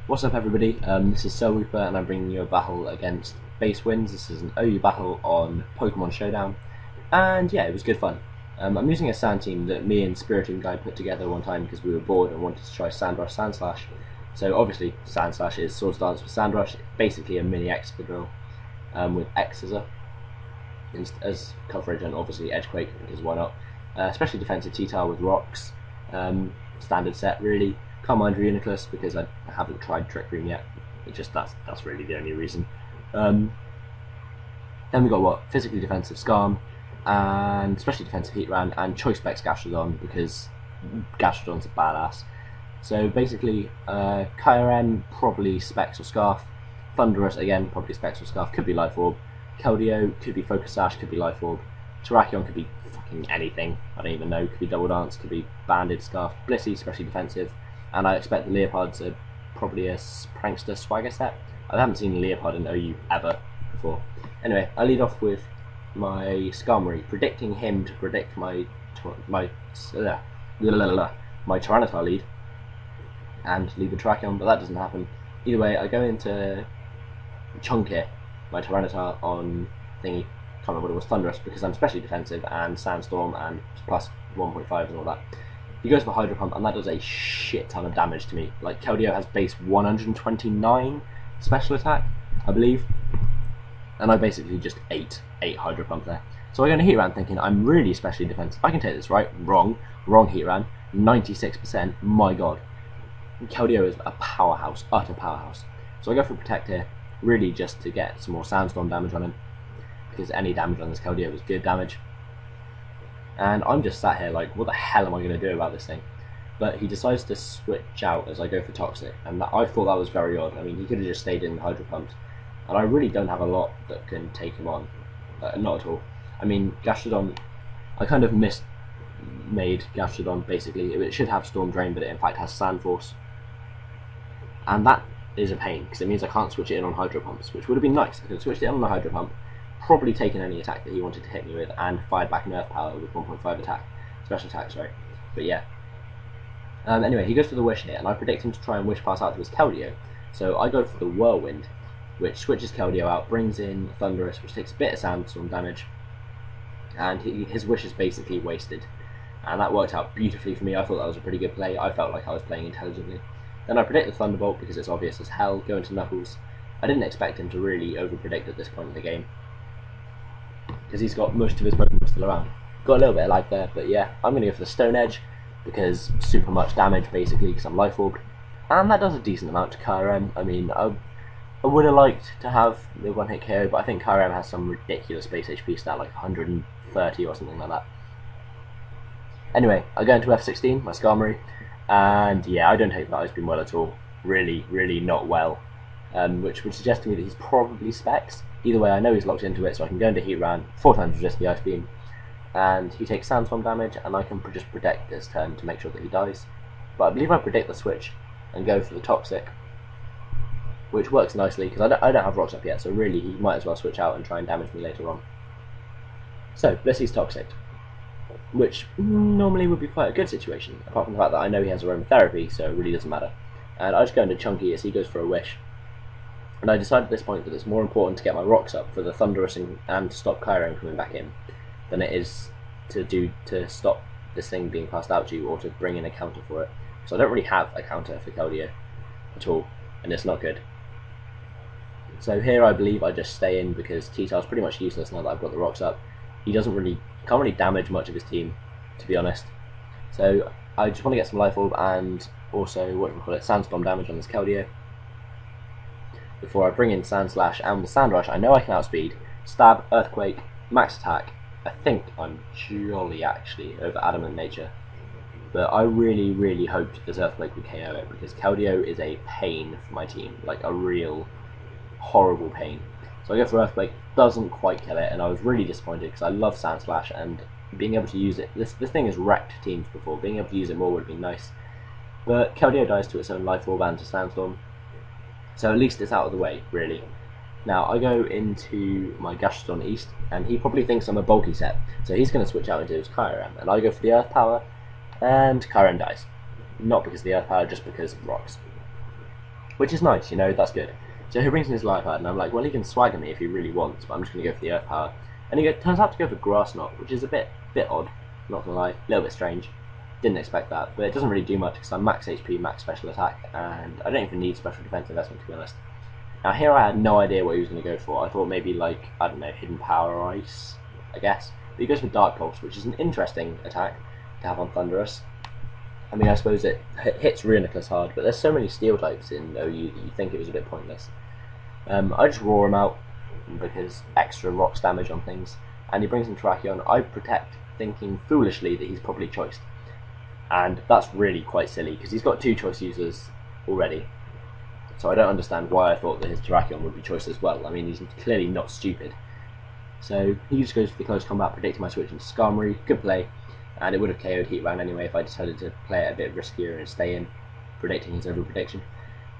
What's up everybody, this is Soul Reaper and I'm bringing you a battle against BassWins. This is an OU battle on Pokémon Showdown, and yeah, it was good fun. I'm using a sand team that me and Spiriting Guy put together one time because we were bored and wanted to try Sandrush Sand Slash. So obviously Sand Slash is Swords Dance with Sandrush, basically a mini Excadrill with X as coverage, and obviously Edgequake because why not. Especially defensive T-Tar with rocks, standard set really. Can't mind Reuniclus because I haven't tried Trick Room yet. That's really the only reason. Then we got what? Physically defensive Skarm, and especially defensive Heatran, and Choice Specs Gastrodon because Gastrodon's a badass. So basically, Kyurem probably Specs or Scarf. Thundurus again probably Specs or Scarf. Could be Life Orb. Keldeo could be Focus Sash. Could be Life Orb. Terrakion could be fucking anything. I don't even know. Could be Double Dance. Could be Banded Scarf. Blissey especially defensive. And I expect the Leopards are probably a Prankster Swagger set. I haven't seen a Leopard in OU ever before. Anyway, I lead off with my Skarmory, predicting him to predict my Tyranitar lead and leave the Terrakion, but that doesn't happen. Either way, I go into Chunky, my Tyranitar on thingy, can't remember what it was, Thunderous, because I'm specially defensive and Sandstorm and plus 1.5 and all that. He goes for Hydro Pump, and that does a shit ton of damage to me. Like, Keldeo has base 129 special attack, I believe, and I basically just ate Hydro Pump there. So I go into Heatran thinking I'm really specially defensive. I can take this, right? Wrong Heatran, 96%, my god. Keldeo is a powerhouse, utter powerhouse. So I go for Protect here, really just to get some more Sandstorm damage on him, because any damage on this Keldeo is good damage. And I'm just sat here like, what the hell am I going to do about this thing? But he decides to switch out as I go for Toxic, and I thought that was very odd. I mean, he could have just stayed in Hydro Pumps, and I really don't have a lot that can take him on. Not at all. I mean, Gastrodon, I kind of made Gastrodon basically. It should have Storm Drain, but it in fact has Sand Force. And that is a pain, because it means I can't switch it in on Hydro Pumps, which would have been nice. I could have switched it in on the Hydro Pump, probably taken any attack that he wanted to hit me with, and fired back Nerf Power with 1.5 attack, special attack, sorry. But yeah. Anyway, he goes for the Wish here, and I predict him to try and Wish Pass out to his Keldeo. So I go for the Whirlwind, which switches Keldeo out, brings in Thundurus, which takes a bit of Sandstorm damage, and his Wish is basically wasted. And that worked out beautifully for me. I thought that was a pretty good play. I felt like I was playing intelligently. Then I predict the Thunderbolt because it's obvious as hell, go into Knuckles. I didn't expect him to really over-predict at this point in the game, because he's got most of his Pokemon still around. Got a little bit of life there, but yeah, I'm going to go for the Stone Edge, because super much damage basically, because I'm Life Orbed, and that does a decent amount to Kyurem. I mean, I would have liked to have the one-hit KO, but I think Kyurem has some ridiculous base HP stat, like 130 or something like that. Anyway, I go into F16, my Skarmory, and yeah, I don't take that Ice Beam well at all. Really, really not well. Which would suggest to me that he's probably Specs. Either way, I know he's locked into it, so I can go into Heatran, 4 times resist the Ice Beam, and he takes Sandstorm damage, and I can just protect this turn to make sure that he dies. But I believe I predict the switch and go for the Toxic, which works nicely, because I don't have rocks up yet, so really he might as well switch out and try and damage me later on. So, Blissey's Toxic, which normally would be quite a good situation, apart from the fact that I know he has aromatherapy, so it really doesn't matter. And I just go into Chunky as he goes for a Wish. And I decided at this point that it's more important to get my rocks up for the Thundurus and to stop Kyurem coming back in than it is to stop this thing being passed out to you, or to bring in a counter for it. So I don't really have a counter for Keldeo at all, and it's not good. So here I believe I just stay in because T-Tar's pretty much useless now that I've got the rocks up. He can't really damage much of his team, to be honest. So I just want to get some Life Orb and also Sandstorm damage on this Keldeo before I bring in Sand Slash, and with Sandrush I know I can outspeed, Stab, Earthquake, Max Attack. I think I'm jolly actually over Adamant Nature, but I really, really hoped this Earthquake would KO it, because Keldeo is a pain for my team, like a real horrible pain. So I go for Earthquake, doesn't quite kill it, and I was really disappointed because I love Sand Slash, and being able to use it, this thing has wrecked teams before, being able to use it more would be nice. But Keldeo dies to its own Life Orb and to Sandstorm, so at least it's out of the way, really. Now I go into my Gastrodon East, and he probably thinks I'm a bulky set, so he's going to switch out into his Kyurem, and I go for the Earth Power, and Kyurem dies. Not because of the Earth Power, just because rocks. which is nice, you know, that's good. So he brings in his life pad, and I'm like, well, he can swagger me if he really wants, but I'm just going to go for the earth power. And he turns out to go for grass knot, which is a bit odd, not gonna lie, a little bit strange. Didn't expect that, but it doesn't really do much because I'm max HP, max special attack, and I don't even need special defense investment, to be honest. Now here I had no idea what he was going to go for. I thought maybe like, I don't know, hidden power or ice, I guess. But he goes for dark pulse, which is an interesting attack to have on Thunderous. I mean, I suppose it hits Reuniclus hard, but there's so many steel types in OU that you think it was a bit pointless. I just roar him out because extra rocks damage on things, and he brings in Terrakion. I protect, thinking foolishly that he's probably choiced, and that's really quite silly because he's got 2 choice users already. So I don't understand why I thought that his Terrakion would be choiced as well. I mean, he's clearly not stupid. So he just goes for the close combat, predicting my switch into Skarmory. Good play, and it would have KO'd Heat Round anyway if I decided to play it a bit riskier and stay in, predicting his over prediction.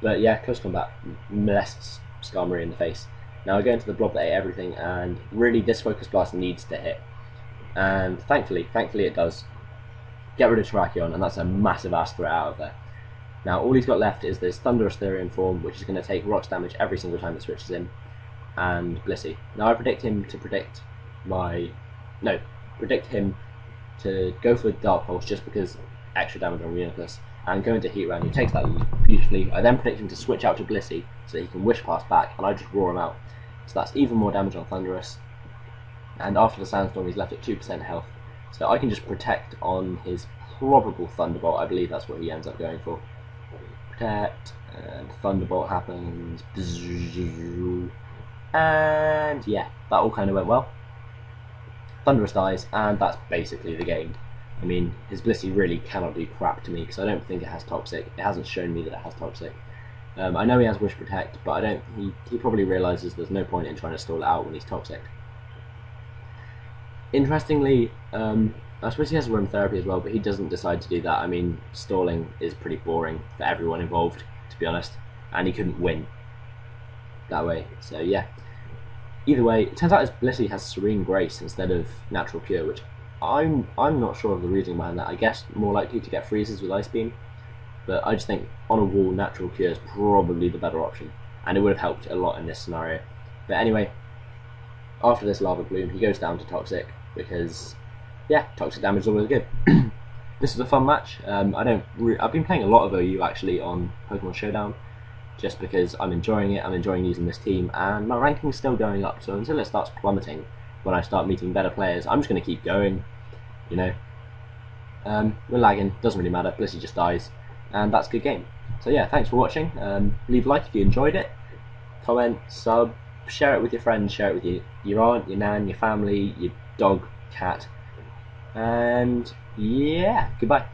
But yeah, close combat molests Skarmory in the face. Now I go into the blob that ate everything, and really this Focus Blast needs to hit. And thankfully it does. Get rid of Terrakion, and that's a massive ass threat out of there. Now all he's got left is this Thunderous Therian form, which is going to take rocks damage every single time it switches in, and Blissey. Now I predict him to go for Dark Pulse just because extra damage on Reuniclus, and go into Heat Round. He takes that beautifully. I then predict him to switch out to Blissey so that he can Wish Pass back, and I just roar him out. So that's even more damage on Thunderous, and after the Sandstorm he's left at 2% health. So I can just protect on his probable Thunderbolt. I believe that's what he ends up going for. Protect, and Thunderbolt happens, and yeah, that all kind of went well. Thunderous dies, and that's basically the game. I mean, his Blissey really cannot do crap to me because I don't think it has Toxic. It hasn't shown me that it has Toxic. I know he has Wish Protect, but I don't. He probably realises there's no point in trying to stall it out when he's Toxic. Interestingly, I suppose he has Room Therapy as well, but he doesn't decide to do that. I mean, stalling is pretty boring for everyone involved, to be honest, and he couldn't win that way. So yeah. Either way, it turns out his Blissey has Serene Grace instead of Natural Cure, which I'm not sure of the reasoning behind that. I guess more likely to get freezes with Ice Beam, but I just think on a wall Natural Cure is probably the better option, and it would have helped a lot in this scenario. But anyway, after this Lava Bloom, he goes down to Toxic because, yeah, Toxic damage is always good. This is a fun match. I've been playing a lot of OU actually on Pokémon Showdown, just because I'm enjoying it. I'm enjoying using this team, and my ranking's still going up. So until it starts plummeting, when I start meeting better players, I'm just going to keep going. You know, we're lagging. Doesn't really matter. Blissey just dies, and that's a good game. So yeah, thanks for watching. Leave a like if you enjoyed it. Comment, sub, share it with your friends, share it with your aunt, your nan, your family, your dog, cat, and yeah, goodbye.